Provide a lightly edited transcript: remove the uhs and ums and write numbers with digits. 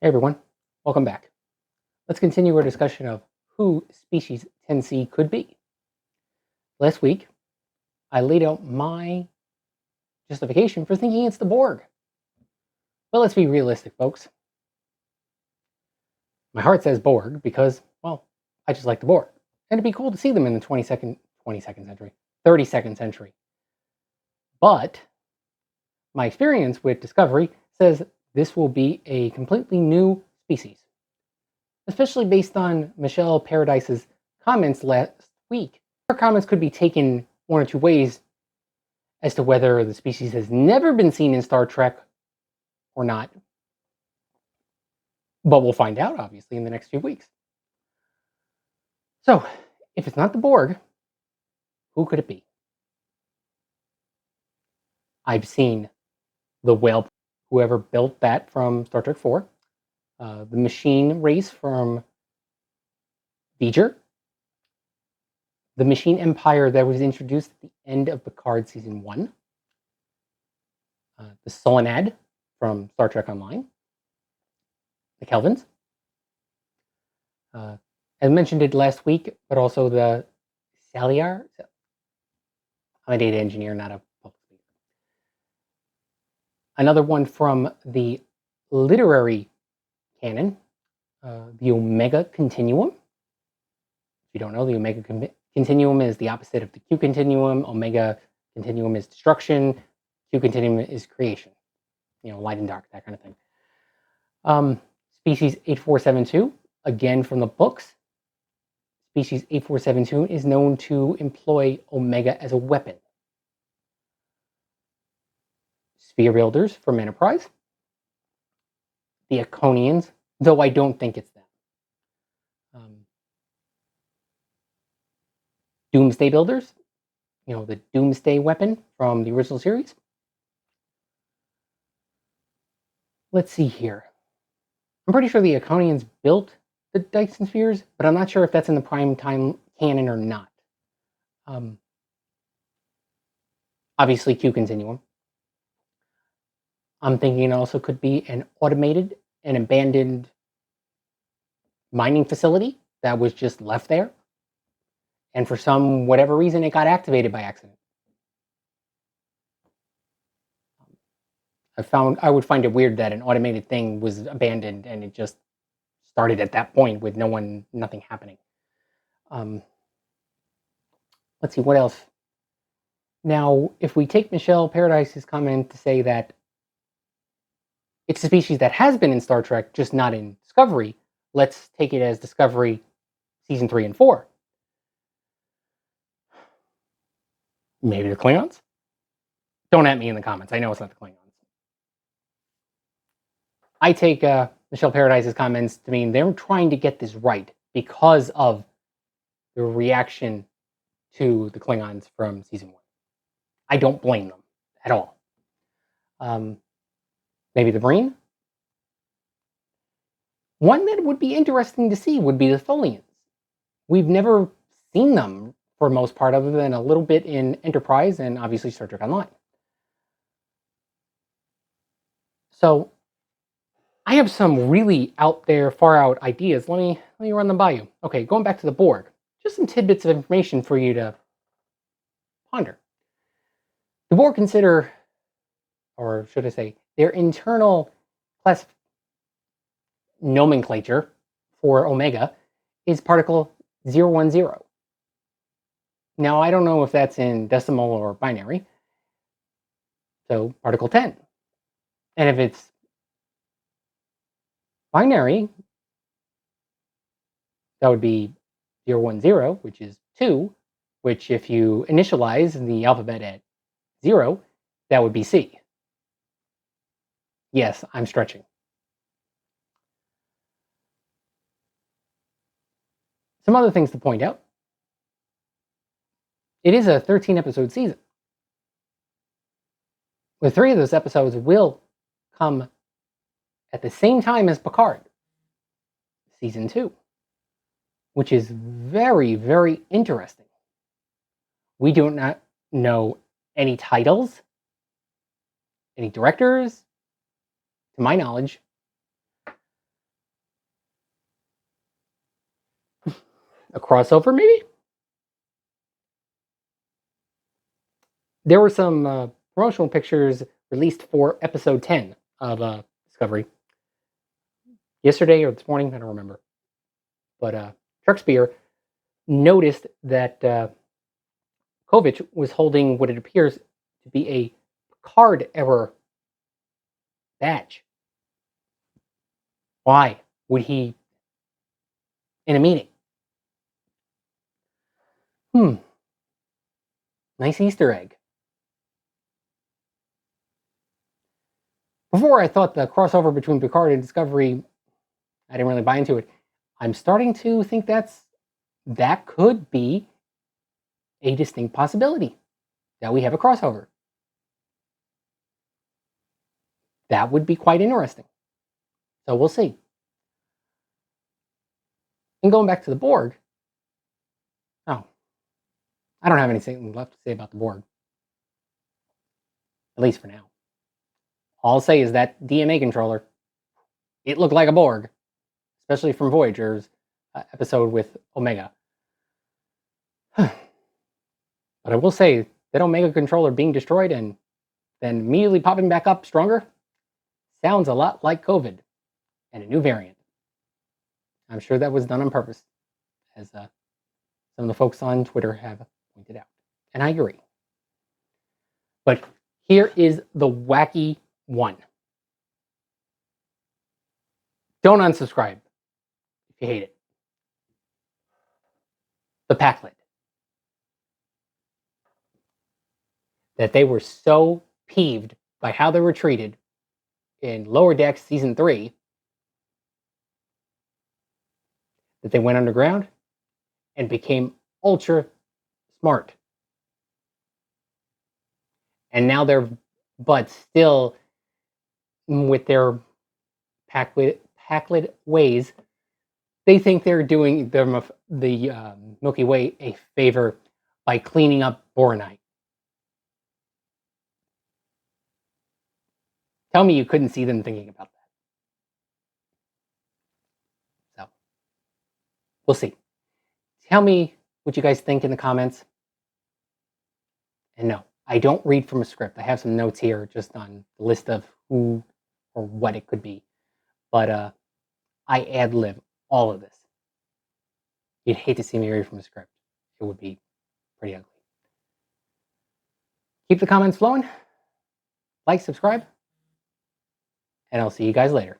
Hey everyone, welcome back. Let's continue our discussion of who species 10C could be. Last week, I laid out my justification for thinking it's the Borg. But let's be realistic, folks. My heart says Borg because, well, I just like the Borg. And it'd be cool to see them in the 22nd century, 32nd century. But my experience with Discovery says this will be a completely new species, especially based on Michelle Paradise's comments last week. Her comments could be taken one or two ways as to whether the species has never been seen in Star Trek or not. But we'll find out, obviously, in the next few weeks. So, if it's not the Borg, who could it be? I've seen the whale, whoever built that from Star Trek 4, the machine race from V'Ger, the machine empire that was introduced at the end of Picard Season 1, the Solinad from Star Trek Online, the Kelvins. I mentioned it last week, but also the Saliar. I'm a data engineer, not a public speaker. Another one from the literary canon, the Omega Continuum. If you don't know, the Omega Continuum is the opposite of the Q Continuum. Omega Continuum is destruction. Q Continuum is creation. Light and dark, that kind of thing. Species 8472, again from the books. Species 8472 is known to employ Omega as a weapon. Sphere builders from Enterprise. The Iconians, though I don't think it's them. Doomsday builders, the Doomsday weapon from the original series. Let's see here. I'm pretty sure the Iconians built the Dyson spheres, but I'm not sure if that's in the prime time canon or not. Obviously, Q Continuum. I'm thinking it also could be an automated and abandoned mining facility that was just left there. And for whatever reason, it got activated by accident. I would find it weird that an automated thing was abandoned and it just started at that point with nothing happening. Let's see, what else? Now, if we take Michelle Paradise's comment to say that it's a species that has been in Star Trek, just not in Discovery, let's take it as Discovery Season 3 and 4. Maybe the Klingons? Don't at me in the comments. I know it's not the Klingons. I take Michelle Paradise's comments to mean they're trying to get this right because of the reaction to the Klingons from Season 1. I don't blame them at all. Maybe the Breen? One that would be interesting to see would be the Tholians. We've never seen them for most part, other than a little bit in Enterprise and obviously Star Trek Online. So I have some really out there, far out ideas. Let me run them by you. Okay, going back to the Borg, just some tidbits of information for you to ponder. The Borg consider, or should I say, their internal class nomenclature for Omega is particle 010. Now, I don't know if that's in decimal or binary, so particle 10. And if it's binary, that would be 010, which is 2, which if you initialize the alphabet at 0, that would be C. Yes, I'm stretching. Some other things to point out. It is a 13-episode season. The 3 of those episodes will come at the same time as Picard, Season 2, which is very, very interesting. We do not know any titles, any directors, to my knowledge. A crossover, maybe? There were some promotional pictures released for episode 10 of Discovery yesterday or this morning. I don't remember. But Truckspear noticed that Kovic was holding what it appears to be a Picard error badge. Why would he in a meeting? Nice Easter egg. Before I thought the crossover between Picard and Discovery, I didn't really buy into it. I'm starting to think that could be a distinct possibility that we have a crossover. That would be quite interesting. So we'll see. And going back to the Borg, oh, I don't have anything left to say about the Borg, at least for now. All I'll say is that DMA controller, it looked like a Borg, especially from Voyager's episode with Omega. But I will say that Omega controller being destroyed and then immediately popping back up stronger sounds a lot like COVID and a new variant. I'm sure that was done on purpose, as some of the folks on Twitter have pointed out. And I agree. But here is the wacky one. Don't unsubscribe if you hate it. The Packlet. That they were so peeved by how they were treated in Lower Decks Season 3 that they went underground and became ultra smart. And now they're, but still, with their Packlet ways, they think they're doing the Milky Way a favor by cleaning up boronite. Tell me you couldn't see them thinking about that. So, we'll see. Tell me what you guys think in the comments. And no, I don't read from a script. I have some notes here just on the list of who or what it could be. But I ad-lib all of this. You'd hate to see me read from a script. It would be pretty ugly. Keep the comments flowing. Like, subscribe. And I'll see you guys later.